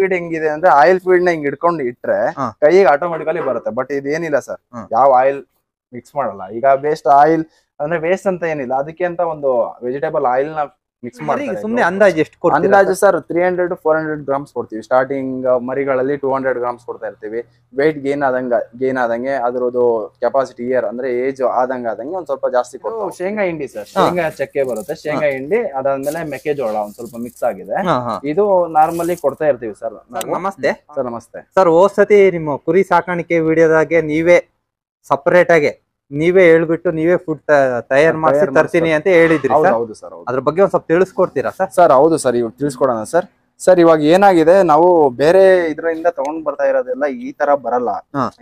Feed ಹೆಂಗಿದೆ ಅಂದ್ರೆ oil feed ನ ಹಿಂಗ್ ಹಿಡ್ಕೊಂಡು ಇಟ್ರೆ ಕೈಗೆ ಆಟೋಮೆಟಿಕಲಿ ಬರುತ್ತೆ. ಬಟ್ ಇದೇನಿಲ್ಲ ಸರ್, ಯಾವ ಆಯಿಲ್ ಮಿಕ್ಸ್ ಮಾಡಲ್ಲ. ಈಗ ವೇಸ್ಟ್ ಆಯಿಲ್ ಅಂದ್ರೆ ವೇಸ್ಟ್ ಅಂತ ಏನಿಲ್ಲ, ಅದಕ್ಕೆ ಅಂತ ಒಂದು ವೆಜಿಟೇಬಲ್ ಆಯಿಲ್ ನ ಮಿಕ್ಸ್ ಮಾಡ್ತಾರೆ. ಸುಮ್ನೆ ಅಂದಾಜು ಎಷ್ಟು ಅಂದಾಜು ಸರ್ 300 to 400 ಗ್ರಾಮ್ಸ್ ಕೊಡ್ತೀವಿ. ಸ್ಟಾರ್ಟಿಂಗ್ ಮರಿಗಳಲ್ಲಿ 200 ಗ್ರಾಮ್ಸ್ ಕೊಡ್ತಾ ಇರ್ತೀವಿ. ವೆಯ್ಟ್ ಗೇನ್ ಆದಂಗೆ ಅದ್ರದ್ದು ಕೆಪಾಸಿಟಿ ಇಯರ್ ಅಂದ್ರೆ ಏಜ್ ಆದಂಗೆ ಒಂದ್ ಸ್ವಲ್ಪ ಜಾಸ್ತಿ ಕೊಡ್ತೀವಿ. ಶೇಂಗಾ ಹಿಂಡಿ ಸರ್, ಶೇಂಗಾ ಚಕ್ಕೆ ಬರುತ್ತೆ, ಶೇಂಗಾ ಹಿಂಡಿ ಅದಾದ್ಮೇಲೆ ಮೆಕ್ಕೆಜೋಳ ಒಂದ್ ಸ್ವಲ್ಪ ಮಿಕ್ಸ್ ಆಗಿದೆ. ಇದು ನಾರ್ಮಲಿ ಕೊಡ್ತಾ ಇರ್ತೀವಿ ಸರ್. ನಮಸ್ತೆ ಸರ್. ನಮಸ್ತೆ ಸರ್. ಹೋದ್ ಸತಿ ನಿಮ್ಮ ಕುರಿ ಸಾಕಾಣಿಕೆ ವಿಡಿಯೋದಾಗೆ ನೀವೇ ಸಪರೇಟ್ ಆಗಿ ನೀವೇ ಹೇಳ್ಬಿಟ್ಟು ನೀವೇ ಫುಡ್ ತಯಾರು ಮಾಡಿ ತರ್ತೀನಿ ಅಂತ ಹೇಳಿದ್ರಿ. ಹೌದು ಸರ್. ಅದ್ರ ಬಗ್ಗೆ ಒಂದ್ ಸ್ವಲ್ಪ ತಿಳಿಸ್ಕೊಡ್ತೀರಾ ಸರ್? ಸರ್ ಹೌದು ಸರ್, ಇವಾಗ ತಿಳಿಸ್ಕೊಡೋಣ ಸರ್. ಸರ್ ಇವಾಗ ಏನಾಗಿದೆ, ನಾವು ಬೇರೆ ಇದರಿಂದ ತಗೊಂಡ್ ಬರ್ತಾ ಇರೋದೆಲ್ಲ ಈ ತರ ಬರಲ್ಲ.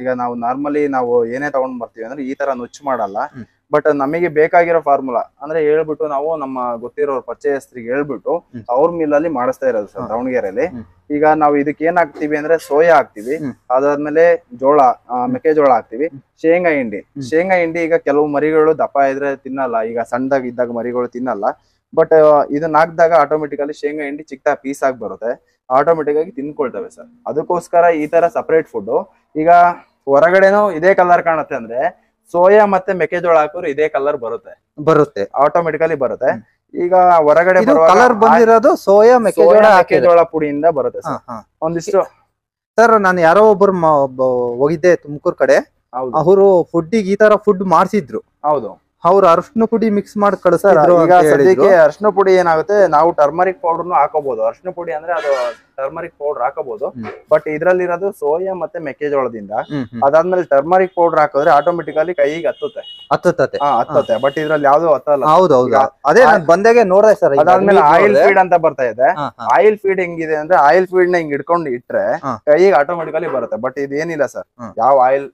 ಈಗ ನಾವು ನಾರ್ಮಲಿ ನಾವು ಏನೇ ತಗೊಂಡ್ ಬರ್ತೀವಿ ಅಂದ್ರೆ ಈ ತರ ನುಚ್ಚು ಮಾಡಲ್ಲ. ಬಟ್ ನಮಗೆ ಬೇಕಾಗಿರೋ ಫಾರ್ಮುಲಾ ಅಂದ್ರೆ ಹೇಳ್ಬಿಟ್ಟು ನಾವು ನಮ್ಮ ಗೊತ್ತಿರೋ ಪರಿಚಯಸ್ಥರಿಗೆ ಹೇಳ್ಬಿಟ್ಟು ಅವ್ರ ಮಿಲ್ಲಲ್ಲಿ ಮಾಡಿಸ್ತಾ ಇರೋದು ಸರ್ ದಾವಣಗೆರೆಯಲ್ಲಿ. ಈಗ ನಾವು ಇದಕ್ಕೆ ಏನ್ ಹಾಕ್ತಿವಿ ಅಂದ್ರೆ ಸೋಯಾ ಹಾಕ್ತಿವಿ, ಅದಾದ್ಮೇಲೆ ಮೆಕ್ಕೆಜೋಳ ಹಾಕ್ತಿವಿ, ಶೇಂಗಾ ಹಿಂಡಿ. ಈಗ ಕೆಲವು ಮರಿಗಳು ದಪ್ಪ ಇದ್ರೆ ತಿನ್ನಲ್ಲ, ಈಗ ಸಣ್ಣದಾಗ ಇದ್ದಾಗ ಮರಿಗಳು ತಿನ್ನಲ್ಲ. ಬಟ್ ಇದನ್ನ ಹಾಕಿದಾಗ ಆಟೋಮೆಟಿಕಲಿ ಶೇಂಗಾ ಹಿಂಡಿ ಚಿಕ್ಕ ಪೀಸ್ ಆಗಿ ಬರುತ್ತೆ, ಆಟೋಮೆಟಿಕ್ ಆಗಿ ತಿನ್ಕೊಳ್ತವೆ ಸರ್. ಅದಕ್ಕೋಸ್ಕರ ಈ ತರ ಸಪರೇಟ್ ಫುಡ್. ಈಗ ಹೊರಗಡೆನೂ ಇದೇ ಕಲರ್ ಕಾಣುತ್ತೆ ಅಂದ್ರೆ ಸೋಯಾ ಮತ್ತೆ ಮೆಕ್ಕೆಜೋಳ ಹಾಕಿದ್ರೆ ಇದೇ ಕಲರ್ ಬರುತ್ತೆ, ಆಟೋಮೆಟಿಕಲಿ ಬರುತ್ತೆ. ಈಗ ಹೊರಗಡೆ ಕಲರ್ ಬಂದಿರೋದು ಸೋಯಾ ಮೆಕ್ಕೆಜೋಳ ಪುಡಿಯಿಂದ ಬರುತ್ತೆ ಒಂದಿಷ್ಟು. ಸರ್ ನಾನು ಯಾರೋ ಒಬ್ರು ಹೋಗಿದ್ದೆ ತುಮಕೂರ್ ಕಡೆ, ಅವರು ಫುಡ್ಡಿಗೆ ಈ ತರ ಫುಡ್ ಮಾಡ್ಸಿದ್ರು. ಹೌದು, ಅವ್ರು ಅರಿಶಿನ ಪುಡಿ ಮಿಕ್ಸ್ ಮಾಡಿ ಕಳಿಸ್ತಾರೆ. ಈಗ ಸದ್ಯಕ್ಕೆ ಅರಿಶಿನ ಪುಡಿ ಏನಾಗುತ್ತೆ, ನಾವು ಟರ್ಮರಿಕ್ ಪೌಡರ್ನು ಹಾಕೋಬಹುದು. ಅರಿಶಿನ ಪುಡಿ ಅಂದ್ರೆ ಅದು ಟರ್ಮರಿಕ್ ಪೌಡರ್ ಹಾಕೋಬಹುದು. ಬಟ್ ಇದ್ರಲ್ಲಿರೋದು ಸೋಯಾ ಮತ್ತೆ ಮೆಕ್ಕೆಜೋಳದಿಂದ. ಅದಾದ್ಮೇಲೆ ಟರ್ಮರಿಕ್ ಪೌಡರ್ ಹಾಕಿದ್ರೆ ಆಟೋಮೆಟಿಕಲಿ ಕೈಗೆ ಹತ್ತುತ್ತೆ. ಬಟ್ ಇದ್ರಲ್ಲಿ ಯಾವ್ದು ಹತ್ತಲ್ಲ. ಹೌದೌದು, ಅದೇ ಬಂದಾಗೆ ನೋಡ್ದೆ ಸರ್. ಅದಾದ್ಮೇಲೆ ಆಯಿಲ್ ಫೀಡ್ ಅಂತ ಬರ್ತಾ ಇದೆ. ಆಯಿಲ್ ಫೀಡ್ ಹೆಂಗಿದೆ ಅಂದ್ರೆ ಆಯಿಲ್ ಫೀಡ್ ನ ಹಿಂಗ್ ಹಿಡ್ಕೊಂಡು ಇಟ್ರೆ ಕೈಗೆ ಆಟೋಮೆಟಿಕಲಿ ಬರುತ್ತೆ. ಬಟ್ ಇದೇನಿಲ್ಲ ಸರ್, ಯಾವ ಆಯಿಲ್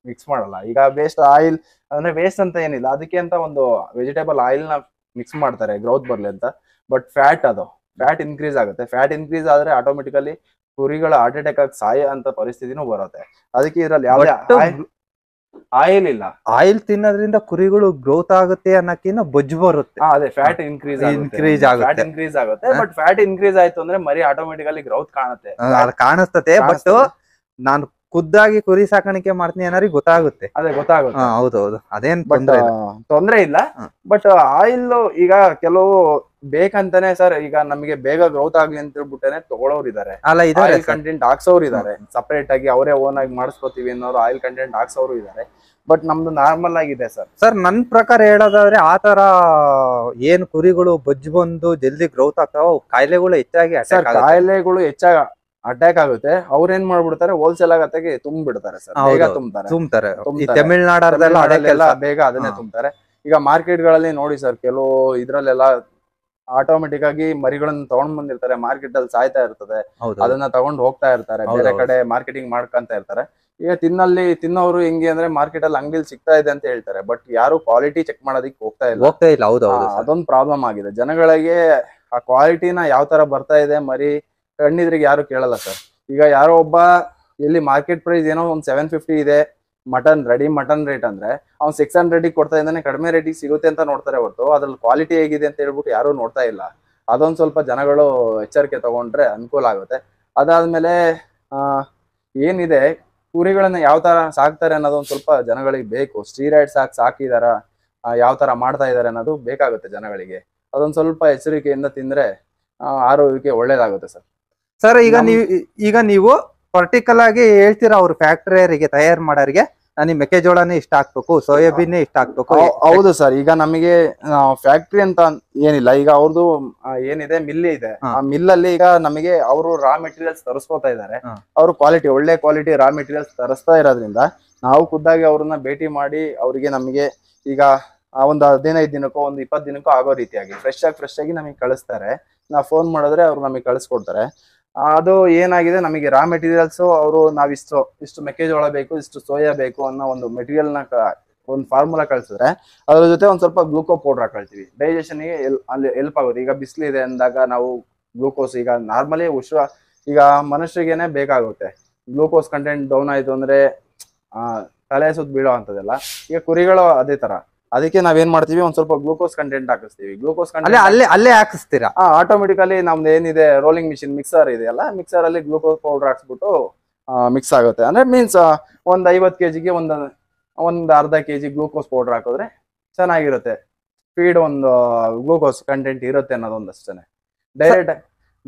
ಮಿಕ್ಸ್ ಮಾಡಲ್ಲ. ಈಗ ವೇಸ್ಟ್ ಆಯಿಲ್ ಅಂದ್ರೆ ವೇಸ್ಟ್ ಅಂತ ಏನಿಲ್ಲ, ಅದಕ್ಕೆ ಅಂತ ಒಂದು ವೆಜಿಟೇಬಲ್ ಆಯಿಲ್ ನ ಮಿಕ್ಸ್ ಮಾಡ್ತಾರೆ ಗ್ರೋತ್ ಬರ್ಲಿ ಅಂತ. ಬಟ್ ಫ್ಯಾಟ್ ಇನ್ಕ್ರೀಸ್ ಆಗುತ್ತೆ. ಫ್ಯಾಟ್ ಇನ್ಕ್ರೀಸ್ ಆದ್ರೆ ಆಟೋಮೆಟಿಕಲಿ ಕುರಿಗಳ ಹಾರ್ಟ್ ಅಟ್ಯಾಕ್ ಆಗಿ ಸಾಯ ಅಂತ ಪರಿಸ್ಥಿತಿನೂ ಬರುತ್ತೆ. ಅದಕ್ಕೆ ಇದ್ರಲ್ಲಿ ಯಾವ್ದೇ ಆಯಿಲ್ ಇಲ್ಲ. ಆಯಿಲ್ ತಿನ್ನೋದ್ರಿಂದ ಕುರಿಗಳು ಗ್ರೋತ್ ಆಗುತ್ತೆ ಅನ್ನೋಕಿನ್ನ ಬೊಜ್ಜು ಬರುತ್ತೆ. ಅದೇ ಫ್ಯಾಟ್ ಇನ್ಕ್ರೀಸ್ ಆಗುತ್ತೆ. ಬಟ್ ಫ್ಯಾಟ್ ಇನ್ಕ್ರೀಸ್ ಆಯ್ತು ಅಂದ್ರೆ ಮರಿ ಆಟೋಮೆಟಿಕಲಿ ಗ್ರೋತ್ ಕಾಣಿಸ್ತತೆ. ಬಟ್ ನಾನು ಖುದ್ದಾಗಿ ಕುರಿ ಸಾಕಾಣಿಕೆ ಮಾಡ್ತೀನಿ ಏನಾರಿಗೆ ಗೊತ್ತಾಗುತ್ತೆ. ಹೌದೌದು, ಅದೇನ್ ತೊಂದ್ರೆ ಇಲ್ಲ. ಬಟ್ ಆಯಿಲ್ ಈಗ ಕೆಲವು ಬೇಕಂತಾನೆ ಸರ್, ಈಗ ನಮಗೆ ಬೇಗ ಗ್ರೋತ್ ಆಗ್ಲಿ ಅಂತ ಹೇಳ್ಬಿಟ್ಟೆ ತಗೊಳೋರು ಇದಾರೆ, ಆಯಿಲ್ ಕಂಟೆಂಟ್ ಹಾಕ್ಸೋರು ಇದಾರೆ. ಸಪರೇಟ್ ಆಗಿ ಅವರೇ ಓನ್ ಆಗಿ ಮಾಡಿಸ್ಕೋತೀವಿ ಅನ್ನೋರು ಆಯಿಲ್ ಕಂಟೆಂಟ್ ಹಾಕ್ಸೋರು ಇದಾರೆ. ಬಟ್ ನಮ್ದು ನಾರ್ಮಲ್ ಆಗಿದೆ ಸರ್. ನನ್ ಪ್ರಕಾರ ಹೇಳೋದಾದ್ರೆ ಆತರ ಏನ್ ಕುರಿಗಳು ಬೊಜ್ಜು ಬಂದು ಜಲ್ದಿ ಗ್ರೋತ್ ಆಗ್ತಾವ, ಕಾಯಿಲೆಗಳು ಹೆಚ್ಚಾಗಿ ಅಟ್ಯಾಕ್ ಆಗುತ್ತೆ. ಅವ್ರ ಏನ್ ಮಾಡ್ಬಿಡ್ತಾರೆ, ಹೋಲ್ಸೇಲ್ ಆಗತ್ತಾಗೆ ತುಂಬಿಡ್ತಾರೆ ಸರ್, ಬೇಗ ತುಂಬ್ತಾರೆ. ತಮಿಳ್ನಾಡೆಲ್ಲ ಬೇಗ ಅದನ್ನೇ ತುಂಬ್ತಾರೆ. ಈಗ ಮಾರ್ಕೆಟ್ ಗಳಲ್ಲಿ ನೋಡಿ ಸರ್, ಕೆಲವು ಇದ್ರಲ್ಲೆಲ್ಲ ಆಟೋಮೆಟಿಕ್ ಆಗಿ ಮರಿಗಳನ್ನ ತಗೊಂಡ್ ಬಂದಿರ್ತಾರೆ, ಮಾರ್ಕೆಟ್ ಅಲ್ಲಿ ಸಾಯ್ತಾ ಇರ್ತದೆ, ಅದನ್ನ ತಗೊಂಡ್ ಹೋಗ್ತಾ ಇರ್ತಾರೆ, ಬೇರೆ ಕಡೆ ಮಾರ್ಕೆಟಿಂಗ್ ಮಾಡ್ಕೊಂತ ಇರ್ತಾರೆ. ಈಗ ತಿನ್ನೋರು ಹೆಂಗೆ ಅಂದ್ರೆ ಮಾರ್ಕೆಟ್ ಅಲ್ಲಿ ಅಂಗಡಿಲಿ ಸಿಗ್ತಾ ಇದೆ ಅಂತ ಹೇಳ್ತಾರೆ, ಬಟ್ ಯಾರು ಕ್ವಾಲಿಟಿ ಚೆಕ್ ಮಾಡೋದಿಕ್ ಹೋಗ್ತಾ ಇಲ್ಲ. ಅದೊಂದು ಪ್ರಾಬ್ಲಮ್ ಆಗಿದೆ ಜನಗಳಿಗೆ. ಆ ಕ್ವಾಲಿಟಿನ ಯಾವ ತರ ಬರ್ತಾ ಇದೆ ಮರಿ ಕಣ್ಣಿದ್ರಿಗೆ ಯಾರು ಕೇಳಲ್ಲ ಸರ್. ಈಗ ಯಾರೋ ಒಬ್ಬ ಎಲ್ಲಿ ಮಾರ್ಕೆಟ್ ಪ್ರೈಸ್ ಏನೋ ಒಂದ್ 750 ಇದೆ ರೆಡಿ ಮಟನ್ ರೇಟ್ ಅಂದ್ರೆ ಅವ್ನ್ 600 ಕೊಡ್ತಾ ಇದ್ದಾನೆ, ಕಡಿಮೆ ರೇಟಿಗೆ ಸಿಗುತ್ತೆ ಅಂತ ನೋಡ್ತಾರೆ ಹೊರತು ಅದ್ರಲ್ಲಿ ಕ್ವಾಲಿಟಿ ಹೇಗಿದೆ ಅಂತ ಹೇಳ್ಬಿಟ್ಟು ಯಾರು ನೋಡ್ತಾ ಇಲ್ಲ. ಅದೊಂದ್ ಸ್ವಲ್ಪ ಜನಗಳು ಎಚ್ಚರಿಕೆ ತಗೊಂಡ್ರೆ ಅನುಕೂಲ ಆಗುತ್ತೆ. ಅದಾದ್ಮೇಲೆ ಏನಿದೆ, ಕುರಿಗಳನ್ನ ಯಾವ ತರ ಸಾಕ್ತಾರೆ ಅನ್ನೋದೊಂದ್ ಸ್ವಲ್ಪ ಜನಗಳಿಗೆ ಬೇಕು. ಸ್ಟೀರಾಯ್ಡ್ಸ್ ಸಾಕಿದಾರ, ಯಾವ ತರ ಮಾಡ್ತಾ ಇದಾರೆ ಅನ್ನೋದು ಬೇಕಾಗುತ್ತೆ ಜನಗಳಿಗೆ. ಅದೊಂದ್ ಸ್ವಲ್ಪ ಎಚ್ಚರಿಕೆಯಿಂದ ತಿಂದ್ರೆ ಆರೋಗ್ಯಕ್ಕೆ ಒಳ್ಳೇದಾಗುತ್ತೆ ಸರ್. ಈಗ ನೀವು ಪರ್ಟಿಕಲ್ ಆಗಿ ಹೇಳ್ತೀರಾ ಅವ್ರ ಫ್ಯಾಕ್ಟರಿಯರಿಗೆ ತಯಾರು ಮಾಡೋರಿಗೆ ನನಗೆ ಮೆಕ್ಕೆಜೋಳನೇ ಇಷ್ಟ ಹಾಕ್ಬೇಕು, ಸೋಯಾಬೀನ್ ಇಷ್ಟ ಹಾಕ್ಬೇಕು? ಹೌದು ಸರ್. ಈಗ ನಮಗೆ ಫ್ಯಾಕ್ಟ್ರಿ ಅಂತ ಏನಿಲ್ಲ, ಈಗ ಅವ್ರದ್ದು ಏನಿದೆ ಮಿಲ್ ಇದೆ. ಆ ಮಿಲ್ ಅಲ್ಲಿ ಈಗ ನಮಗೆ ಅವರು ರಾ ಮೆಟೀರಿಯಲ್ಸ್ ತರಿಸ್ಕೋತಾ ಇದಾರೆ. ಅವರು ಒಳ್ಳೆ ಕ್ವಾಲಿಟಿ ರಾ ಮೆಟೀರಿಯಲ್ಸ್ ತರಿಸ್ತಾ ಇರೋದ್ರಿಂದ ನಾವು ಖುದ್ದಾಗಿ ಅವ್ರನ್ನ ಭೇಟಿ ಮಾಡಿ ಅವರಿಗೆ ನಮಗೆ ಈಗ ಒಂದು 15 ದಿನಕ್ಕೋ ಒಂದು 20 ದಿನಕ್ಕೋ ಆಗೋ ರೀತಿಯಾಗಿ ಫ್ರೆಶ್ ಆಗಿ ನಮಗೆ ಕಳಿಸ್ತಾರೆ. ನಾವು ಫೋನ್ ಮಾಡಿದ್ರೆ ಅವ್ರು ನಮಗೆ ಕಳಿಸ್ಕೊಡ್ತಾರೆ. ಅದು ಏನಾಗಿದೆ, ನಮಗೆ ರಾ ಮೆಟೀರಿಯಲ್ಸ್ ಅವರು ಇಷ್ಟು ಮೆಕ್ಕೆಜೋಳ ಬೇಕು, ಇಷ್ಟು ಸೋಯಾ ಬೇಕು ಅನ್ನೋ ಒಂದು ಮೆಟೀರಿಯಲ್ ನ ಒಂದು ಫಾರ್ಮುಲಾ ಕಳ್ಸಿದ್ರೆ ಅದ್ರ ಜೊತೆ ಒಂದ್ ಸ್ವಲ್ಪ ಗ್ಲೂಕೋ ಪೌಡರ್ ಹಾಕೊಳ್ತೀವಿ. ಡೈಜೆಷನ್ಗೆ ಅಲ್ಲಿ ಹೆಲ್ಪ್ ಆಗುತ್ತೆ. ಈಗ ಬಿಸಿಲಿದೆ ಅಂದಾಗ ನಾವು ಗ್ಲೂಕೋಸ್, ಈಗ ನಾರ್ಮಲಿ ಈಗ ಮನುಷ್ಯರಿಗೇನೆ ಬೇಕಾಗುತ್ತೆ. ಗ್ಲೂಕೋಸ್ ಕಂಟೆಂಟ್ ಡೌನ್ ಆಯ್ತು ಅಂದ್ರೆ ತಲೆ ಸುತ್ತ ಬೀಳೋ ಅಂತದೆಲ್ಲ. ಈಗ ಕುರಿಗಳು ಅದೇ ತರ ಅದಕ್ಕೆ ನಾವೇನ್ ಮಾಡ್ತೀವಿ, ಒಂದ್ ಸ್ವಲ್ಪ ಗ್ಲೂಕೋಸ್ ಕಂಟೆಂಟ್ ಹಾಕಿಸ್ತೀವಿ. ಗ್ಲೂಕೋಸ್ ಅಲ್ಲೇ ಅಲ್ಲೇ ಅಲ್ಲೇ ಹಾಕಿಸ್ತೀರಾ? ಆಟೋಮೆಟಿಕಲಿ ನಮ್ದು ಏನಿದೆ ರೋಲಿಂಗ್ ಮಿಷಿನ್ ಮಿಕ್ಸರ್ ಇದೆಯಲ್ಲ, ಮಿಕ್ಸರ್ ಅಲ್ಲಿ ಗ್ಲೂಕೋಸ್ ಪೌಡರ್ ಹಾಕ್ಸ್ಬಿಟ್ಟು ಮಿಕ್ಸ್ ಆಗುತ್ತೆ. ಅಂದ್ರೆ ಮೀನ್ಸ್ ಒಂದ್ 50 kgಗೆ ಒಂದ್ ಅರ್ಧ kg ಗ್ಲೂಕೋಸ್ ಪೌಡರ್ ಹಾಕಿದ್ರೆ ಚೆನ್ನಾಗಿರುತ್ತೆ. ಫೀಡ್ ಒಂದು ಗ್ಲೂಕೋಸ್ ಕಂಟೆಂಟ್ ಇರುತ್ತೆ ಅನ್ನೋದೊಂದಷ್ಟೇ.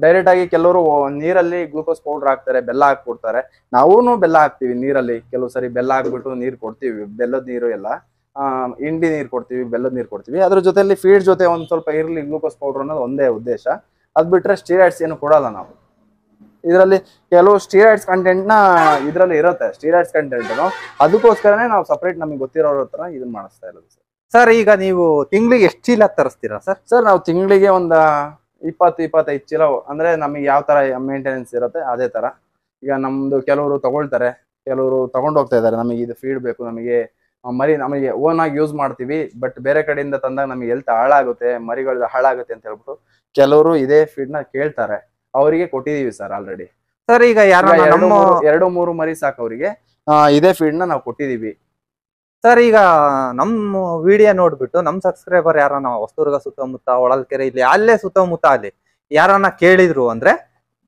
ಡೈರೆಕ್ಟ್ ಆಗಿ ಕೆಲವರು ನೀರಲ್ಲಿ ಗ್ಲೂಕೋಸ್ ಪೌಡರ್ ಹಾಕ್ತಾರೆ, ಬೆಲ್ಲ ಹಾಕ್ಬಿಡ್ತಾರೆ. ನಾವೂ ಬೆಲ್ಲ ಹಾಕ್ತಿವಿ ನೀರಲ್ಲಿ. ಕೆಲವು ಸರಿ ಬೆಲ್ಲ ಹಾಕ್ಬಿಟ್ಟು ನೀರ್ ಕೊಡ್ತೀವಿ, ಬೆಲ್ಲದ ನೀರು ಎಲ್ಲ ಇಂಡಿ ನೀರ್ ಕೊಡ್ತೀವಿ, ಬೆಲ್ಲದ ನೀರ್ ಕೊಡ್ತೀವಿ. ಅದ್ರ ಜೊತೆಲಿ ಫೀಡ್ ಜೊತೆ ಒಂದ್ ಸ್ವಲ್ಪ ಇರ್ಲಿ ಗ್ಲೂಕೋಸ್ ಪೌಡರ್ ಅನ್ನೋದು ಒಂದೇ ಉದ್ದೇಶ. ಅದ್ ಬಿಟ್ರೆ ಸ್ಟೀರಾಯ್ಡ್ಸ್ ಏನು ಕೊಡಲ್ಲ ನಾವು. ಇದರಲ್ಲಿ ಕೆಲವು ಸ್ಟೀರಾಯ್ಡ್ಸ್ ಕಂಟೆಂಟ್ ನ ಇದ್ರಲ್ಲಿ ಇರುತ್ತೆ, ಸ್ಟೀರಾಯ್ಡ್ಸ್ ಕಂಟೆಂಟ್. ಅದಕ್ಕೋಸ್ಕರನೇ ನಾವು ಸಪರೇಟ್ ನಮಗೆ ಗೊತ್ತಿರೋರ ಹತ್ರ ಇದನ್ನ ಮಾಡಿಸ್ತಾ ಇರೋದು ಸರ್. ಸರ್ ಈಗ ನೀವು ತಿಂಗಳಿಗೆ ಎಷ್ಟು ಚೀಲ ತರಿಸ್ತೀರಾ ಸರ್? ಸರ್ ನಾವು ತಿಂಗಳಿಗೆ ಒಂದ 20-25 ಚೀಲ. ಅಂದ್ರೆ ನಮಗೆ ಯಾವ ತರ ಮೇಂಟೆನೆನ್ಸ್ ಇರುತ್ತೆ ಅದೇ ತರ. ಈಗ ನಮ್ದು ಕೆಲವರು ತಗೊಳ್ತಾರೆ, ಕೆಲವರು ತಗೊಂಡ್ ಹೋಗ್ತಾ ಇದಾರೆ. ನಮಗೆ ಇದು ಫೀಡ್ ಬೇಕು, ನಮಗೆ ಮರಿ ನಮಗೆ ಓನ್ ಆಗಿ ಯೂಸ್ ಮಾಡ್ತೀವಿ, ಬಟ್ ಬೇರೆ ಕಡೆಯಿಂದ ತಂದಾಗ ನಮಗೆ ಹೆಲ್ತ್ ಹಾಳಾಗುತ್ತೆ, ಮರಿಗಳು ಹಾಳಾಗುತ್ತೆ ಅಂತ ಹೇಳ್ಬಿಟ್ಟು ಕೆಲವರು ಇದೇ ಫೀಡ್ ನ ಕೇಳ್ತಾರೆ. ಅವರಿಗೆ ಕೊಟ್ಟಿದೀವಿ ಸರ್ ಆಲ್ರೆಡಿ. ಸರ್ ಈಗ ಯಾರು 2-3 ಮರಿ ಸಾಕು ಅವರಿಗೆ ಇದೇ ಫೀಡ್ ನ ನಾವು ಕೊಟ್ಟಿದೀವಿ. ಸರ್ ಈಗ ನಮ್ಮ ವಿಡಿಯೋ ನೋಡ್ಬಿಟ್ಟು ನಮ್ ಸಬ್ಸ್ಕ್ರೈಬರ್ ಯಾರನ್ನ ಹೊಸದುರ್ಗ ಸುತ್ತಮುತ್ತ, ಹೊಳಲ್ಕೆರೆ ಇಲ್ಲಿ ಅಲ್ಲೇ ಸುತ್ತಮುತ್ತ ಅಲ್ಲಿ ಯಾರನ್ನ ಕೇಳಿದ್ರು ಅಂದ್ರೆ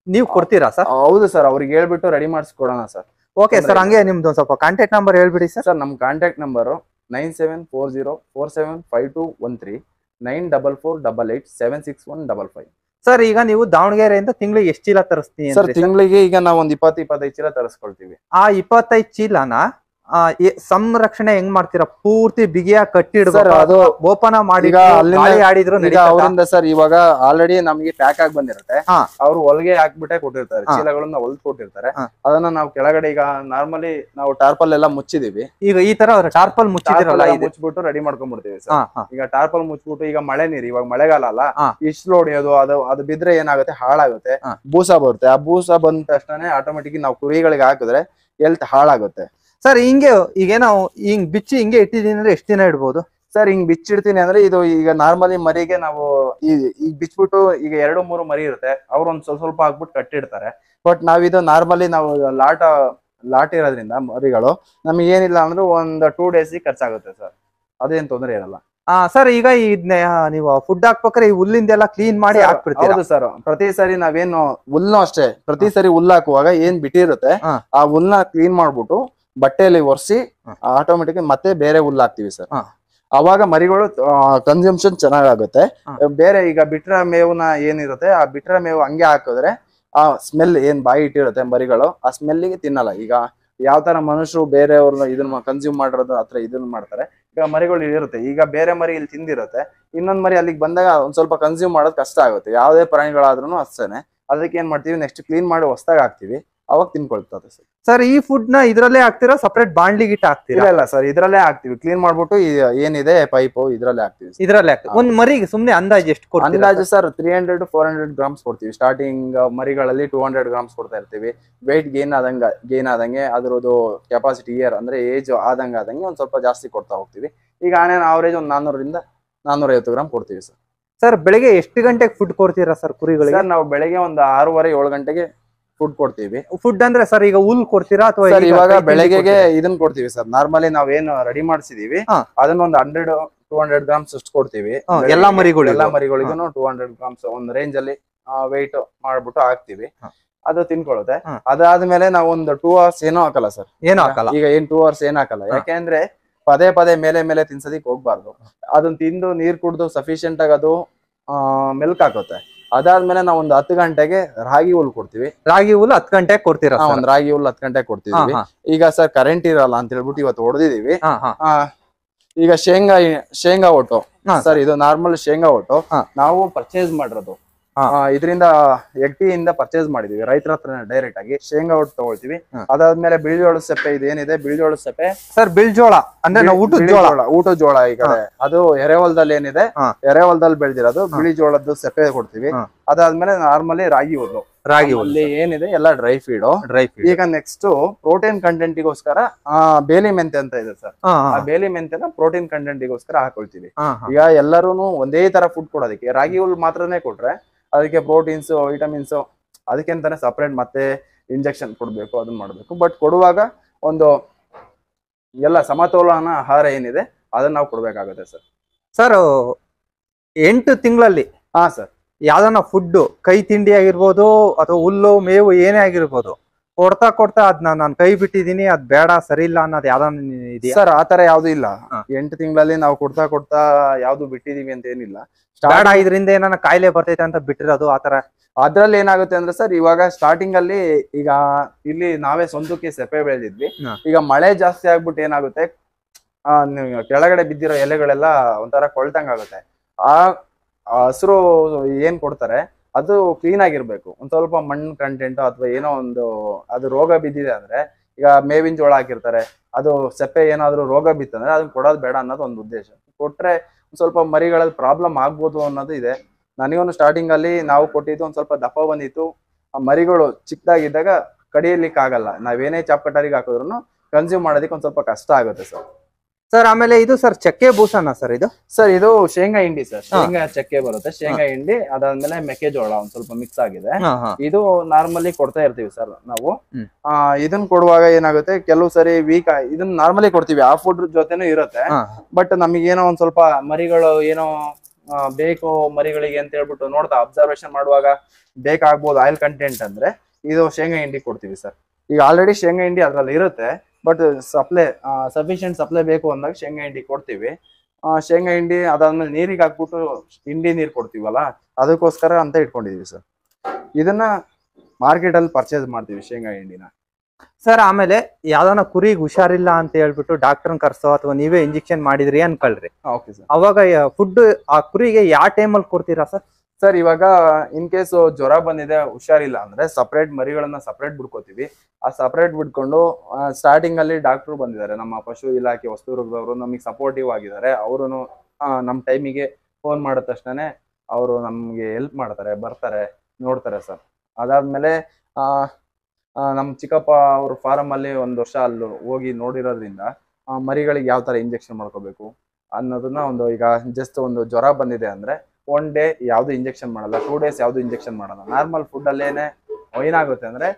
ನೀವು ಕೊಡ್ತೀರಾ ಸರ್? ಹೌದು ಸರ್, ಅವ್ರಿಗೆ ಹೇಳ್ಬಿಟ್ಟು ರೆಡಿ ಮಾಡಿಸ್ಕೊಡೋಣ ಸರ್. ಓಕೆ ಸರ್, ಹಂಗೆ ನಿಮ್ದು ಒಂದು ಸ್ವಲ್ಪ ಕಾಂಟ್ಯಾಕ್ಟ್ ನಂಬರ್ ಹೇಳ್ಬಿಡಿ ಸರ್. ಸರ್ ನಮ್ ಕಾಂಟ್ಯಾಕ್ಟ್ ನಂಬರ್ 9740475213 9448876155. ಸರ್ ಈಗ ನೀವು ದಾವಣಗೆರೆಯಿಂದ ತಿಂಗಳಿಗೆ ಎಷ್ಟು ಚೀಲ ತರಿಸ್ತೀನಿ ಸರ್? ತಿಂಗಳಿಗೆ ಈಗ ನಾವು ಒಂದ್ 20-25 ಚೀಲ ತರಿಸ್ಕೊಳ್ತೀವಿ. ಆ 25 ಚೀಲನ ಸಂರಕ್ಷಣೆ ಹೆಂಗ್ ಮಾಡ್ತೀರಾ? ಪೂರ್ತಿ ಬಿಗಿಯಾಗಿ ಕಟ್ಟಿಡ್ಬೇಕು, ಅದು ಓಪನ್ ಮಾಡಿ ಆಡಿದ್ರು ಅವರಿಂದ ಸರ್ ಇವಾಗ ಆಲ್ರೆಡಿ ನಮಗೆ ಪ್ಯಾಕ್ ಆಗಿ ಬಂದಿರುತ್ತೆ. ಅವ್ರು ಹೊಲಿಗೆ ಹಾಕ್ಬಿಟ್ಟೆ ಕೊಟ್ಟಿರ್ತಾರೆ, ಚೀಲಗಳನ್ನ ಹೊಲ್ದ್ ಕೊಟ್ಟಿರ್ತಾರೆ. ಅದನ್ನ ನಾವು ಕೆಳಗಡೆ ಈಗ ನಾರ್ಮಲಿ ನಾವು ಟಾರ್ಪಲ್ ಎಲ್ಲ ಮುಚ್ಚಿದೀವಿ. ಈಗ ಈ ತರ ಟಾರ್ಪಲ್ ಮುಚ್ಚಿಬಿಟ್ಟು ರೆಡಿ ಮಾಡ್ಕೊಂಡ್ಬಿಡ್ತೀವಿ ಸರ್. ಈಗ ಟಾರ್ಪಲ್ ಮುಚ್ಚಿಬಿಟ್ಟು, ಈಗ ಮಳೆ ನೀರು, ಇವಾಗ ಮಳೆಗಾಲ ಅಲ್ಲ, ಇಷ್ಟು ಹೊಡಿಯೋದು ಅದು ಬಿದ್ರೆ ಏನಾಗುತ್ತೆ, ಹಾಳಾಗುತ್ತೆ, ಬೂಸ ಬರುತ್ತೆ. ಆ ಬೂಸ ಬಂದ ತಕ್ಷಣ ಆಟೋಮೆಟಿಕ್ ನಾವು ಕುರಿಗಳಿಗೆ ಹಾಕಿದ್ರೆ ಹೆಲ್ತ್ ಹಾಳಾಗುತ್ತೆ. ಸರ್ ಹಿಂಗೆ ಈಗೇನೋ ಹಿಂಗ್ ಬಿಚ್ಚಿ ಹಿಂಗೆ ಇಟ್ಟಿದೀನಿ ಅಂದ್ರೆ ಎಷ್ಟು ದಿನ ಇಡ್ಬೋದು ಸರ್? ಹಿಂಗ್ ಬಿಚ್ಚಿಡ್ತೀನಿ ಅಂದ್ರೆ ಇದು ಈಗ ನಾರ್ಮಲಿ ಮರಿಗೆ ನಾವು ಈಗ ಬಿಚ್ಬಿಟ್ಟು, ಈಗ 2-3 ಮರಿ ಇರುತ್ತೆ, ಅವ್ರು ಒಂದ್ ಸ್ವಲ್ಪ ಹಾಕ್ಬಿಟ್ಟು ಕಟ್ಟಿಡ್ತಾರೆ. ಬಟ್ ನಾವಿದು ನಾರ್ಮಲಿ ನಾವು ಲಾಟ್ ಇರೋದ್ರಿಂದ ಮರಿಗಳು ನಮ್ಗೆ ಏನಿಲ್ಲ ಅಂದ್ರೆ ಒಂದು 2 days ಖರ್ಚಾಗುತ್ತೆ ಸರ್. ಅದೇನ್ ತೊಂದರೆ ಇರಲ್ಲ. ಸರ್ ಈಗ ಇದನ್ನ ನೀವು ಫುಡ್ ಹಾಕ್ಬೇಕಾದ್ರೆ ಈ ಹುಲ್ಲಿಂದೆಲ್ಲ ಕ್ಲೀನ್ ಮಾಡಿ ಹಾಕ್ಬಿಡ್ತೀರಾ? ಹೌದು ಸರ್, ಪ್ರತಿ ಸರಿ ನಾವೇನು ಹುಲ್ಲು ಅಷ್ಟೇ, ಪ್ರತಿ ಸರಿ ಹುಲ್ಲು ಹಾಕುವಾಗ ಏನ್ ಬಿಟ್ಟಿರುತ್ತೆ ಆ ಹುಲ್ನ ಕ್ಲೀನ್ ಮಾಡ್ಬಿಟ್ಟು ಬಟ್ಟೆಯಲ್ಲಿ ಒರೆಸಿ ಆಟೋಮೆಟಿಕ್ ಮತ್ತೆ ಬೇರೆ ಹುಲ್ಲು ಹಾಕ್ತಿವಿ ಸರ್. ಅವಾಗ ಮರಿಗಳು ಕನ್ಸಂಪ್ಷನ್ ಚೆನ್ನಾಗುತ್ತೆ. ಬೇರೆ ಈಗ ಬಿಟ್ರ ಮೇವ್ನ ಏನಿರುತ್ತೆ, ಆ ಬಿಟ್ರ ಮೇವು ಹಂಗೆ ಹಾಕಿದ್ರೆ ಆ ಸ್ಮೆಲ್ ಏನ್ ಬಾಯಿ ಇಟ್ಟಿರುತ್ತೆ ಮರಿಗಳು, ಆ ಸ್ಮೆಲ್ಗೆ ತಿನ್ನಲ್ಲ. ಈಗ ಯಾವ ತರ ಮನುಷ್ಯರು ಬೇರೆಯವ್ರನ್ನ ಇದನ್ನ ಕನ್ಸ್ಯೂಮ್ ಮಾಡಿರೋದು ಹತ್ರ ಇದನ್ನ ಮಾಡ್ತಾರೆ, ಈಗ ಮರಿಗಳು ಇರುತ್ತೆ. ಈಗ ಬೇರೆ ಮರಿ ಇಲ್ಲಿ ತಿಂದಿರುತ್ತೆ, ಇನ್ನೊಂದ್ ಮರಿ ಅಲ್ಲಿಗೆ ಬಂದಾಗ ಒಂದ್ ಸ್ವಲ್ಪ ಕನ್ಸ್ಯೂಮ್ ಮಾಡೋದು ಕಷ್ಟ ಆಗುತ್ತೆ. ಯಾವುದೇ ಪ್ರಾಣಿಗಳಾದ್ರೂ ಅಷ್ಟೇನೆ. ಅದಕ್ಕೆ ಏನ್ ಮಾಡ್ತೀವಿ, ನೆಕ್ಸ್ಟ್ ಕ್ಲೀನ್ ಮಾಡಿ ಹೊಸದಾಗ ಹಾಕ್ತಿವಿ, ಅವಾಗ ತಿನ್ಕೊಳ್ತದೆ ಸರ್. ಸರ್ ಈ ಫುಡ್ ನ ಇದ್ರಲ್ಲೇ ಹಾಕ್ತಿರಾ, ಸಪರೇಟ್ ಬಾಂಡ್ಲಿ ಗಿಟ್ ಹಾಕ್ತಿರಾ? ಇಲ್ಲ ಸರ್, ಇದ್ರಲ್ಲೇ ಹಾಕ್ತಿವಿ. ಕ್ಲೀನ್ ಮಾಡ್ಬಿಟ್ಟು ಏನಿದೆ ಪೈಪ್ ಇದ್ರಲ್ಲೇ ಹಾಕ್ತಿವಿ. ಇದ್ರಲ್ಲೇ ಹಾಕ್ತಿವಿ. ಒಂದ್ ಮರಿಗೆ ಸುಮ್ನೆ ಅಂದಾಜು ಎಷ್ಟು ಕೊಡ್ತೀರಾ? ಅಂದಾಜು ಸರ್ 300-400 ಗ್ರಾಮ್ಸ್ ಕೊಡ್ತೀವಿ. ಸ್ಟಾರ್ಟಿಂಗ್ ಮರಿಗಳಲ್ಲಿ 200 ಗ್ರಾಮ್ಸ್ ಕೊಡ್ತಾ ಇರ್ತೀವಿ. ವೆಯ್ಟ್ ಗೇನ್ ಆದಂಗೆ ಅದ್ರದ್ದು ಕೆಪಾಸಿಟಿ ಇಯರ್ ಅಂದ್ರೆ ಏಜ್ ಆದಂಗೆ ಒಂದ್ ಸ್ವಲ್ಪ ಜಾಸ್ತಿ ಕೊಡ್ತಾ ಹೋಗ್ತೀವಿ. ಈಗ ಆನೇನ್ ಅವರೇಜ್ ಒಂದ್ 400-450 ಗ್ರಾಮ್ ಕೊಡ್ತೀವಿ ಸರ್. ಸರ್ ಬೆಳಿಗ್ಗೆ ಎಷ್ಟು ಗಂಟೆಗೆ ಫುಡ್ ಕೊಡ್ತೀರಾ ಸರ್ ಕುರಿಗಳಿಗೆ? ನಾವು ಬೆಳಿಗ್ಗೆ ಒಂದು 6:30-7 ಗಂಟೆಗೆ ಫುಡ್ ಕೊಡ್ತೀವಿ. ಫುಡ್ ಅಂದ್ರೆ ಸರ್ ಈಗ ಹುಲ್ ಕೊಡ್ತೀರಾ ಅಥವಾ? ಸರ್ ಇವಾಗ ಬೆಳಗ್ಗೆಗೆ ಇದನ್ನ ಕೊಡ್ತೀವಿ ಸರ್. ನಾರ್ಮಲಿ ನಾವೇನು ರೆಡಿ ಮಾಡಿಸಿದೀವಿ ಅದನ್ನ ಒಂದು 100-200 ಗ್ರಾಮ್ಸ್ ಅಷ್ಟು ಕೊಡ್ತೀವಿ ಎಲ್ಲಾ ಮರಿಗಳಿಗೂ 200 ಗ್ರಾಮ್ಸ್ ಒಂದ್ ರೇಂಜ್ ಅಲ್ಲಿ ವೆಯ್ಟ್ ಮಾಡ್ಬಿಟ್ಟು ಹಾಕ್ತಿವಿ. ಅದು ತಿನ್ಕೊಳ್ಳುತ್ತೆ. ಅದಾದ್ಮೇಲೆ ನಾವು ಒಂದು 2 hours ಏನೂ ಹಾಕಲ್ಲ ಸರ್. ಏನು ಹಾಕಲ್ಲ. ಈಗ 2 hours ಏನ್ ಹಾಕಲ್ಲ. ಯಾಕೆಂದ್ರೆ ಪದೇ ಮೇಲೆ ತಿನ್ಸೋದಿಕ್ ಹೋಗ್ಬಾರ್ದು. ಅದನ್ನ ತಿಂದು ನೀರ್ ಕುಡ್ದು ಸಫಿಶಿಯಂಟ್ ಆಗಿ ಅದು ಮೆಲ್ಕ್ ಹಾಕುತ್ತೆ. ಅದಾದ್ಮೇಲೆ ನಾವು ಒಂದು 10 ಗಂಟೆಗೆ ರಾಗಿ ಹುಲ್ ಕೊಡ್ತೀವಿ. ರಾಗಿ ಹುಲ್ 10 ಗಂಟೆಗೆ ಕೊಡ್ತೀರಾ? ಒಂದ್ ರಾಗಿ ಹುಲ್ 10 ಗಂಟೆಗೆ ಕೊಡ್ತಿದೀವಿ. ಈಗ ಸರ್ ಕರೆಂಟ್ ಇರಲ್ಲ ಅಂತ ಹೇಳ್ಬಿಟ್ಟು ಇವತ್ತು ಹೊಡೆದಿದೀವಿ. ಈಗ ಶೇಂಗಾ ಒಟ್ಟು ಸರ್, ಇದು ನಾರ್ಮಲ್ ಶೇಂಗಾ ಒಟ್ಟು ನಾವು ಪರ್ಚೇಸ್ ಮಾಡಿರೋದು. ಇದರಿಂದ ಎಗ್ಟಿಯಿಂದ ಪರ್ಚೇಸ್ ಮಾಡಿದೀವಿ ರೈತರ ಹತ್ರ ಡೈರೆಕ್ಟ್ ಆಗಿ. ಶೇಂಗಾ ಒಟ್ಟು ತಗೊಳ್ತೀವಿ. ಅದಾದ್ಮೇಲೆ ಬಿಳಿಜೋಳದ ಸೆಪ್ಪೆ ಇದೇನಿದೆ, ಬಿಳಿಜೋಳದ ಸೆಪ್ಪೆ ಸರ್, ಬಿಳಿಜೋಳ ಅಂದ್ರೆ ನಾವು ಊಟದ ಜೋಳ ಈ ಕಡೆ ಅದು ಎರೆಹೊಲದಲ್ಲಿ ಏನಿದೆ, ಎರೆಹೊಲದಲ್ಲಿ ಬೆಳೆದಿರೋದು ಬಿಳಿಜೋಳದ್ದು ಸೆಪ್ಪೆ ಕೊಡ್ತೀವಿ. ಅದಾದ್ಮೇಲೆ ನಾರ್ಮಲಿ ರಾಗಿ ಹುಲ್ಲು ಏನಿದೆ ಎಲ್ಲ ಡ್ರೈ ಫೀಡ್. ಈಗ ನೆಕ್ಸ್ಟ್ ಪ್ರೋಟೀನ್ ಕಂಟೆಂಟಿಗೋಸ್ಕರ ಬೇಲಿ ಮೆಂತೆ ಅಂತ ಇದೆ ಸರ್. ಆ ಬೇಲಿ ಮೆಂತೆನ ಪ್ರೋಟೀನ್ ಕಂಟೆಂಟಿಗೋಸ್ಕರ ಹಾಕೊಳ್ತೀವಿ. ಈಗ ಎಲ್ಲರೂ ಒಂದೇ ತರ ಫುಡ್ ಕೊಡೋದಕ್ಕೆ ರಾಗಿ ಹುಲ್ ಮಾತ್ರನೇ ಕೊಟ್ರೆ ಅದಕ್ಕೆ ಪ್ರೋಟೀನ್ಸ್ ವಿಟಮಿನ್ಸ್ ಅದಕ್ಕೆಂತಾನೆ ಸಪರೇಟ್ ಮತ್ತೆ ಇಂಜೆಕ್ಷನ್ ಕೊಡ್ಬೇಕು, ಅದನ್ನ ಮಾಡ್ಬೇಕು. ಬಟ್ ಕೊಡುವಾಗ ಒಂದು ಎಲ್ಲ ಸಮತೋಲನ ಆಹಾರ ಏನಿದೆ ಅದನ್ನ ನಾವು ಕೊಡ್ಬೇಕಾಗುತ್ತೆ ಸರ್. ಸರ್ 8 ತಿಂಗಳಲ್ಲಿ ಹಾ ಸರ್, ಯಾವ್ದನ್ನ ಫುಡ್ ಕೈ ತಿಂಡಿ ಆಗಿರ್ಬೋದು ಅಥವಾ ಹುಲ್ಲು ಮೇವು ಏನೇ ಆಗಿರ್ಬೋದು ಕೊಡ್ತಾ ಕೊಡ್ತಾ ಅದ್ನ ನಾನು ಕೈ ಬಿಟ್ಟಿದೀನಿ ಅದ್ ಬೇಡ ಸರಿ ಇಲ್ಲ ಅನ್ನೋದು ಯಾವ್ದಾನ ಇದೆಯಾ ಸರ್? ಆತರ ಯಾವ್ದು ಇಲ್ಲ. ಹಾ. 8 ತಿಂಗಳಲ್ಲಿ ನಾವು ಕೊಡ್ತಾ ಕೊಡ್ತಾ ಯಾವ್ದು ಬಿಟ್ಟಿದೀವಿ ಅಂತ ಏನಿಲ್ಲ. ಬೇಡ ಇದರಿಂದ ಏನಾನ ಕಾಯಿಲೆ ಬರ್ತೈತೆ ಅಂತ ಬಿಟ್ಟಿರೋದು ಆತರ? ಅದ್ರಲ್ಲಿ ಏನಾಗುತ್ತೆ ಅಂದ್ರೆ ಸರ್, ಇವಾಗ ಸ್ಟಾರ್ಟಿಂಗ್ ಅಲ್ಲಿ ಈಗ ಇಲ್ಲಿ ನಾವೇ ಸ್ವಂತಕ್ಕೆ ಸೆಪೆ ಬೆಳೆದಿದ್ವಿ. ಹಾ. ಈಗ ಮಳೆ ಜಾಸ್ತಿ ಆಗ್ಬಿಟ್ಟು ಏನಾಗುತ್ತೆ, ಕೆಳಗಡೆ ಬಿದ್ದಿರೋ ಎಲೆಗಳೆಲ್ಲ ಒಂಥರ ಕೊಳ್ತಂಗ್ ಆಗುತ್ತೆ. ಆ ಹಸಿರು ಏನ್ ಕೊಡ್ತಾರೆ ಅದು ಕ್ಲೀನ್ ಆಗಿರ್ಬೇಕು. ಒಂದ್ ಸ್ವಲ್ಪ ಮಣ್ಣು ಕಂಟೆಂಟ್ ಅಥವಾ ಏನೋ ಒಂದು ಅದು ರೋಗ ಬಿದ್ದಿದೆ ಅಂದ್ರೆ, ಈಗ ಮೇವಿನ ಜೋಳ ಹಾಕಿರ್ತಾರೆ, ಅದು ಸೆಪ್ಪೆ ಏನಾದ್ರು ರೋಗ ಬಿತ್ತಂದ್ರೆ ಅದನ್ನ ಕೊಡೋದು ಬೇಡ ಅನ್ನೋದು ಒಂದು ಉದ್ದೇಶ. ಕೊಟ್ರೆ ಒಂದ್ ಸ್ವಲ್ಪ ಮರಿಗಳಲ್ಲಿ ಪ್ರಾಬ್ಲಮ್ ಆಗ್ಬೋದು ಅನ್ನೋದು ಇದೆ. ನನಗೊಂದು ಸ್ಟಾರ್ಟಿಂಗ್ ಅಲ್ಲಿ ನಾವು ಕೊಟ್ಟಿದ್ದು ಒಂದ್ ಸ್ವಲ್ಪ ದಪ್ಪ ಬಂದಿತ್ತು. ಆ ಮರಿಗಳು ಚಿಕ್ಕದಾಗಿದ್ದಾಗ ಕಡಿಯಲಿಕ್ಕೆ ಆಗಲ್ಲ. ನಾವೇನೇ ಚಾಪ್ ಕಟರಿಗೆ ಹಾಕಿದ್ರು ಕನ್ಸ್ಯೂಮ್ ಮಾಡೋದಕ್ಕೆ ಒಂದ್ ಸ್ವಲ್ಪ ಕಷ್ಟ ಆಗುತ್ತೆ ಸರ್. ಸರ್ ಆಮೇಲೆ ಇದು ಸರ್ ಚಕ್ಕೆ ಬೂಸನ ಸರ್ ಇದು? ಸರ್ ಇದು ಶೇಂಗಾ ಹಿಂಡಿ ಸರ್, ಶೇಂಗಾ ಚಕ್ಕೆ ಬರುತ್ತೆ, ಶೇಂಗಾ ಹಿಂಡಿ. ಅದಾದ್ಮೇಲೆ ಮೆಕ್ಕೆಜೋಳ ಒಂದ್ ಸ್ವಲ್ಪ ಮಿಕ್ಸ್ ಆಗಿದೆ. ಇದು ನಾರ್ಮಲಿ ಕೊಡ್ತಾ ಇರ್ತೀವಿ ಸರ್ ನಾವು. ಇದನ್ನ ಕೊಡುವಾಗ ಏನಾಗುತ್ತೆ, ಕೆಲವು ಸರಿ ವೀಕ್ ಇದನ್ನ ನಾರ್ಮಲಿ ಕೊಡ್ತೀವಿ, ಆ ಫುಡ್ ಜೊತೆನೂ ಇರುತ್ತೆ. ಬಟ್ ನಮಗೇನೋ ಒಂದ್ ಸ್ವಲ್ಪ ಮರಿಗಳು ಏನೋ ಬೇಕು ಮರಿಗಳಿಗೆ ಅಂತ ಹೇಳ್ಬಿಟ್ಟು ನೋಡ್ತಾ ಅಬ್ಸರ್ವೇಷನ್ ಮಾಡುವಾಗ ಬೇಕಾಗ್ಬೋದು ಆಯಿಲ್ ಕಂಟೆಂಟ್ ಅಂದ್ರೆ ಇದು ಶೇಂಗಾ ಹಿಂಡಿ ಕೊಡ್ತೀವಿ ಸರ್. ಈಗ ಆಲ್ರೆಡಿ ಶೇಂಗಾ ಹಿಂಡಿ ಅದ್ರಲ್ಲಿ ಇರುತ್ತೆ, ಬಟ್ ಸಫಿಶಿಯಂಟ್ ಸಪ್ಲೈ ಬೇಕು ಅಂದಾಗ ಶೇಂಗಾ ಹಿಂಡಿ ಕೊಡ್ತೀವಿ. ಶೇಂಗಾ ಹಿಂಡಿ ಅದಾದ್ಮೇಲೆ ನೀರಿಗೆ ಹಾಕ್ಬಿಟ್ಟು ಹಿಂಡಿ ನೀರು ಕೊಡ್ತೀವಲ್ಲ, ಅದಕ್ಕೋಸ್ಕರ ಅಂತ ಇಟ್ಕೊಂಡಿದೀವಿ ಸರ್. ಇದನ್ನ ಮಾರ್ಕೆಟ್ ಅಲ್ಲಿ ಪರ್ಚೇಸ್ ಮಾಡ್ತೀವಿ ಶೇಂಗಾ ಹಿಂಡಿನ. ಸರ್ ಆಮೇಲೆ ಯಾವ್ದಾನ ಕುರಿಗೆ ಹುಷಾರಿಲ್ಲ ಅಂತ ಹೇಳ್ಬಿಟ್ಟು ಡಾಕ್ಟರ್ನ ಕರ್ಸೋ ಅಥವಾ ನೀವೇ ಇಂಜೆಕ್ಷನ್ ಮಾಡಿದ್ರಿ ಅನ್ಕೊಳ್ರಿ, ಓಕೆ ಸರ್. ಅವಾಗ ಫುಡ್ ಆ ಕುರಿಗೆ ಯಾವ ಟೈಮಲ್ಲಿ ಕೊಡ್ತೀರಾ ಸರ್? ಸರ್ ಇವಾಗ ಇನ್ ಕೇಸ್ ಜ್ವರ ಬಂದಿದೆ, ಹುಷಾರಿಲ್ಲ ಅಂದ್ರೆ ಸಪರೇಟ್ ಮರಿಗಳನ್ನ ಸಪರೇಟ್ ಬಿಡ್ಕೋತೀವಿ. ಆ ಸಪರೇಟ್ ಬಿಡ್ಕೊಂಡು ಸ್ಟಾರ್ಟಿಂಗ್ ಅಲ್ಲಿ ಡಾಕ್ಟರ್ ಬಂದಿದ್ದಾರೆ, ನಮ್ಮ ಪಶು ಇಲಾಖೆ ಹೊಸದುರ್ಗದವರು ನಮಗೆ ಸಪೋರ್ಟಿವ್ ಆಗಿದ್ದಾರೆ. ಅವರು ನಮ್ಮ ಟೈಮಿಗೆ ಫೋನ್ ಮಾಡಿದ ತಕ್ಷಣ ಅವರು ನಮ್ಗೆ ಹೆಲ್ಪ್ ಮಾಡ್ತಾರೆ, ಬರ್ತಾರೆ, ನೋಡ್ತಾರೆ ಸರ್. ಅದಾದ್ಮೇಲೆ ನಮ್ಮ ಚಿಕ್ಕಪ್ಪ ಅವ್ರ ಫಾರಂ ಅಲ್ಲಿ 1 ವರ್ಷ ಅಲ್ಲಿ ಹೋಗಿ ನೋಡಿರೋದ್ರಿಂದ ಮರಿಗಳಿಗೆ ಯಾವ ತರ ಇಂಜೆಕ್ಷನ್ ಮಾಡ್ಕೋಬೇಕು ಅನ್ನೋದನ್ನ ಒಂದು, ಈಗ ಜಸ್ಟ್ ಒಂದು ಜ್ವರ ಬಂದಿದೆ ಅಂದ್ರೆ 1 ಡೇ ಯಾವ್ದು ಇಂಜೆಕ್ಷನ್ ಮಾಡಲ್ಲ, 2 ಡೇಸ್ ಯಾವ್ದು ಇಂಜೆಕ್ಷನ್ ಮಾಡಲ್ಲ. ನಾರ್ಮಲ್ ಫುಡ್ ಅಲ್ಲೇನೆ ಏನಾಗುತ್ತೆ ಅಂದ್ರೆ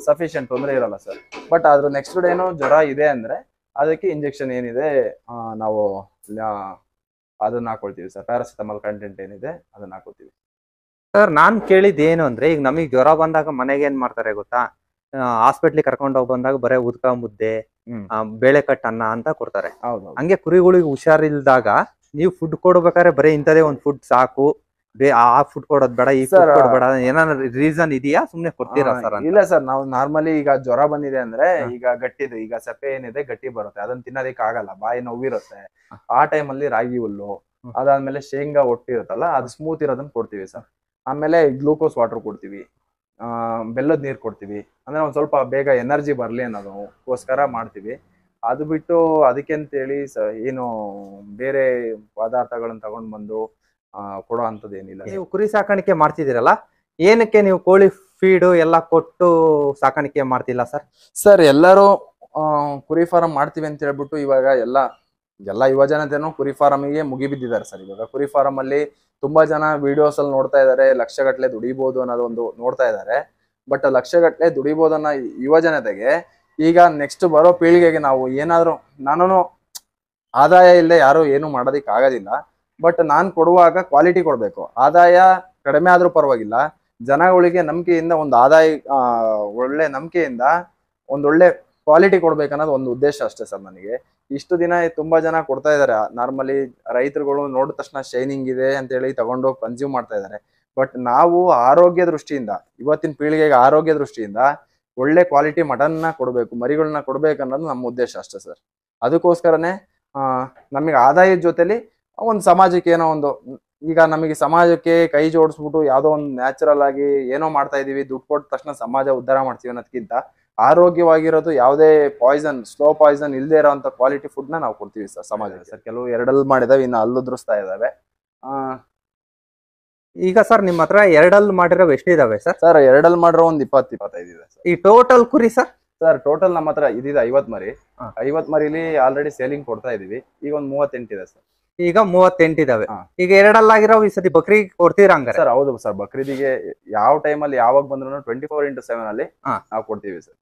ಸಫಿಶಿಯಂಟ್ ತೊಂದರೆ ಇರಲ್ಲ ಸರ್. ಬಟ್ ಅದ್ರ ನೆಕ್ಸ್ಟ್ ಡೇನು ಜ್ವರ ಇದೆ ಅಂದ್ರೆ ಅದಕ್ಕೆ ಇಂಜೆಕ್ಷನ್ ಏನಿದೆ ನಾವು ಅದನ್ನ ಹಾಕೊಳ್ತೀವಿ ಸರ್. ಪ್ಯಾರಾಸಿಟಮಾಲ್ ಕಂಟೆಂಟ್ ಏನಿದೆ ಅದನ್ನ ಹಾಕೋತೀವಿ ಸರ್. ನಾನ್ ಕೇಳಿದ್ ಏನು ಅಂದ್ರೆ, ಈಗ ನಮಗೆ ಜ್ವರ ಬಂದಾಗ ಮನೆಗೆ ಏನ್ ಮಾಡ್ತಾರೆ ಗೊತ್ತಾ, ಹಾಸ್ಪಿಟ್ಲಿಗೆ ಕರ್ಕೊಂಡು ಹೋಗಿ ಬಂದಾಗ ಬರೇ ಉದ್ಕ ಮುದ್ದೆ ಬೇಳೆ ಕಟ್ ಅನ್ನ ಅಂತ ಕೊಡ್ತಾರೆ. ಹೌದು. ಹಂಗೆ ಕುರಿಗಳಿಗೆ ಹುಷಾರಿಲ್ದಾಗ ನೀವು ಫುಡ್ ಕೊಡ್ಬೇಕಾದ್ರೆ ಬರೀ ಇಂಥದೇ ಒಂದ್ ಫುಡ್ ಸಾಕು, ಆ ಫುಡ್ ಕೊಡೋದ್ ಬೇಡ, ಈ ಫುಡ್ ಕೊಡಬೇಡ, ಏನಾದ್ರು ರೀಸನ್ ಇದೆಯಾ? ಸುಮ್ನೆ ಕೊಡ್ತೀರಾ ಸರ್? ಇಲ್ಲ ಸರ್, ನಾವು ನಾರ್ಮಲಿ ಈಗ ಜ್ವರ ಬಂದಿದೆ ಅಂದ್ರೆ ಈಗ ಗಟ್ಟಿದು, ಈಗ ಸೆಪ್ಪೆ ಏನಿದೆ ಗಟ್ಟಿ ಬರುತ್ತೆ, ಅದನ್ನ ತಿನ್ನೋದಕ್ಕೆ ಆಗಲ್ಲ, ಬಾಯಿ ನೋವಿರುತ್ತೆ. ಆ ಟೈಮಲ್ಲಿ ರಾಗಿ ಹುಲ್ಲು, ಅದಾದ್ಮೇಲೆ ಶೇಂಗಾ ಒಟ್ಟಿರುತ್ತಲ್ಲ ಅದು ಸ್ಮೂತ್ ಇರೋದನ್ನ ಕೊಡ್ತೀವಿ ಸರ್. ಆಮೇಲೆ ಗ್ಲೂಕೋಸ್ ವಾಟರ್ ಕೊಡ್ತೀವಿ, ಬೆಲ್ಲದ ನೀರು ಕೊಡ್ತೀವಿ. ಅಂದ್ರೆ ಒಂದ್ ಸ್ವಲ್ಪ ಬೇಗ ಎನರ್ಜಿ ಬರ್ಲಿ ಅನ್ನೋದಕ್ಕೋಸ್ಕರ ಮಾಡ್ತೀವಿ. ಅದು ಬಿಟ್ಟು ಅದಕ್ಕೆ ಅಂತೇಳಿ ಏನು ಬೇರೆ ಪದಾರ್ಥಗಳನ್ನ ತಗೊಂಡ್ ಬಂದು ಕೊಡೋ ಅಂತದ್ದು ಏನಿಲ್ಲ. ನೀವು ಕುರಿ ಸಾಕಾಣಿಕೆ ಮಾಡ್ತಿದ್ದೀರಲ್ಲ, ಏನಕ್ಕೆ ನೀವು ಕೋಳಿ ಫೀಡು ಎಲ್ಲ ಕೊಟ್ಟು ಸಾಕಾಣಿಕೆ ಮಾಡ್ತಿಲ್ಲ ಸರ್? ಸರ್ ಎಲ್ಲರೂ ಕುರಿ ಫಾರಂ ಮಾಡ್ತೀವಿ ಅಂತ ಹೇಳ್ಬಿಟ್ಟು ಇವಾಗ ಎಲ್ಲ ಯುವ ಜನತೆನೂ ಕುರಿ ಫಾರಮಿಗೆ ಮುಗಿಬಿದ್ದಿದ್ದಾರೆ ಸರ್. ಇವಾಗ ಕುರಿ ಫಾರಂ ಅಲ್ಲಿ ತುಂಬಾ ಜನ ವಿಡಿಯೋಸ್ ಅಲ್ಲಿ ನೋಡ್ತಾ ಇದಾರೆ, ಲಕ್ಷಗಟ್ಲೆ ದುಡಿಬಹುದು ಅನ್ನೋದೊಂದು ನೋಡ್ತಾ ಇದಾರೆ. ಬಟ್ ಲಕ್ಷಗಟ್ಲೆ ದುಡಿಬಹುದು ಅನ್ನೋ ಯುವ ಜನತೆಗೆ ಈಗ ನೆಕ್ಸ್ಟ್ ಬರೋ ಪೀಳಿಗೆಗೆ ನಾವು ಏನಾದ್ರು, ನಾನು ಆದಾಯ ಇಲ್ಲದೆ ಯಾರು ಏನು ಮಾಡೋದಿಕ್ ಆಗೋದಿಲ್ಲ. ಬಟ್ ನಾನ್ ಕೊಡುವಾಗ ಕ್ವಾಲಿಟಿ ಕೊಡ್ಬೇಕು. ಆದಾಯ ಕಡಿಮೆ ಆದ್ರೂ ಪರವಾಗಿಲ್ಲ, ಜನಗಳಿಗೆ ನಂಬಿಕೆಯಿಂದ ಒಂದು ಆದಾಯ ಒಳ್ಳೆ ನಂಬಿಕೆಯಿಂದ ಒಂದೊಳ್ಳೆ ಕ್ವಾಲಿಟಿ ಕೊಡ್ಬೇಕನ್ನೋದು ಒಂದು ಉದ್ದೇಶ ಅಷ್ಟೇ ಸರ್ ನನಗೆ. ಇಷ್ಟು ದಿನ ತುಂಬಾ ಜನ ಕೊಡ್ತಾ ಇದಾರೆ. ನಾರ್ಮಲಿ ರೈತರುಗಳು ನೋಡಿದ ತಕ್ಷಣ ಶೈನಿಂಗ್ ಇದೆ ಅಂತ ಹೇಳಿ ತಗೊಂಡೋಗಿ ಕನ್ಸ್ಯೂಮ್ ಮಾಡ್ತಾ ಇದಾರೆ. ಬಟ್ ನಾವು ಆರೋಗ್ಯ ದೃಷ್ಟಿಯಿಂದ, ಇವತ್ತಿನ ಪೀಳಿಗೆಗೆ ಆರೋಗ್ಯ ದೃಷ್ಟಿಯಿಂದ ಒಳ್ಳೆ ಕ್ವಾಲಿಟಿ ಮಟನ್ನ ಕೊಡ್ಬೇಕು, ಮರಿಗಳನ್ನ ಕೊಡ್ಬೇಕು ಅನ್ನೋದು ನಮ್ಮ ಉದ್ದೇಶ ಅಷ್ಟೇ ಸರ್. ಅದಕ್ಕೋಸ್ಕರನೇ ನಮಗೆ ಆದಾಯದ ಜೊತೆಲಿ ಒಂದು ಸಮಾಜಕ್ಕೆ ಏನೋ ಒಂದು, ಈಗ ನಮಗೆ ಸಮಾಜಕ್ಕೆ ಕೈ ಜೋಡಿಸ್ಬಿಟ್ಟು ಯಾವ್ದೋ ಒಂದು ನ್ಯಾಚುರಲ್ ಆಗಿ ಏನೋ ಮಾಡ್ತಾ ಇದೀವಿ, ದುಡ್ಡು ಕೊಟ್ಟ ತಕ್ಷಣ ಸಮಾಜ ಉದ್ಧಾರ ಮಾಡ್ತೀವಿ ಅನ್ನೋದಕ್ಕಿಂತ ಆರೋಗ್ಯವಾಗಿರೋದು, ಯಾವುದೇ ಸ್ಲೋ ಪಾಯ್ಸನ್ ಇಲ್ಲದೆ ಇರೋಂಥ ಕ್ವಾಲಿಟಿ ಫುಡ್ ನಾವು ಕೊಡ್ತೀವಿ ಸರ್ ಸಮಾಜಕ್ಕೆ ಸರ್. ಕೆಲವು 2 ಮಾಡಿದಾವೆ, ಇನ್ನು ಹಲ್ಲು ಉದುರಿಸ್ತಾ ಇದಾವೆ. ಈಗ ಸರ್ ನಿಮ್ಮ ಹತ್ರ 2 ಮಾಡಿರೋ ಎಷ್ಟಿದಾವೆ ಸರ್? ಸರ್ 2 ಮಾಡಿರೋ ಒಂದು 20-25 ಇದೆ ಸರ್. ಈ ಟೋಟಲ್ ಕುರಿ ಸರ್? ಸರ್ ಟೋಟಲ್ ನಮ್ಮ ಹತ್ರ ಇದಿದೆ 50 ಮರಿ. 50 ಮರಿಲಿ ಆಲ್ರೆಡಿ ಸೇಲಿಂಗ್ ಕೊಡ್ತಾ ಇದೀವಿ. ಈಗ ಒಂದು 38 ಇದೆ ಸರ್. ಈಗ 38 ಇದಾವೆ. ಈಗ 2 ಆಗಿರೋ ಈ ಸತಿ ಬಕ್ರಿಗೆ ಕೊಡ್ತೀರಾ ಹಂಗಾರೆ? ಸರ್ ಹೌದು ಸರ್, ಬಕ್ರೀದಿಗೆ ಯಾವ ಟೈಮಲ್ಲಿ ಯಾವಾಗ ಬಂದ್ರು 24x7 ಅಲ್ಲಿ ನಾವು ಕೊಡ್ತೀವಿ ಸರ್.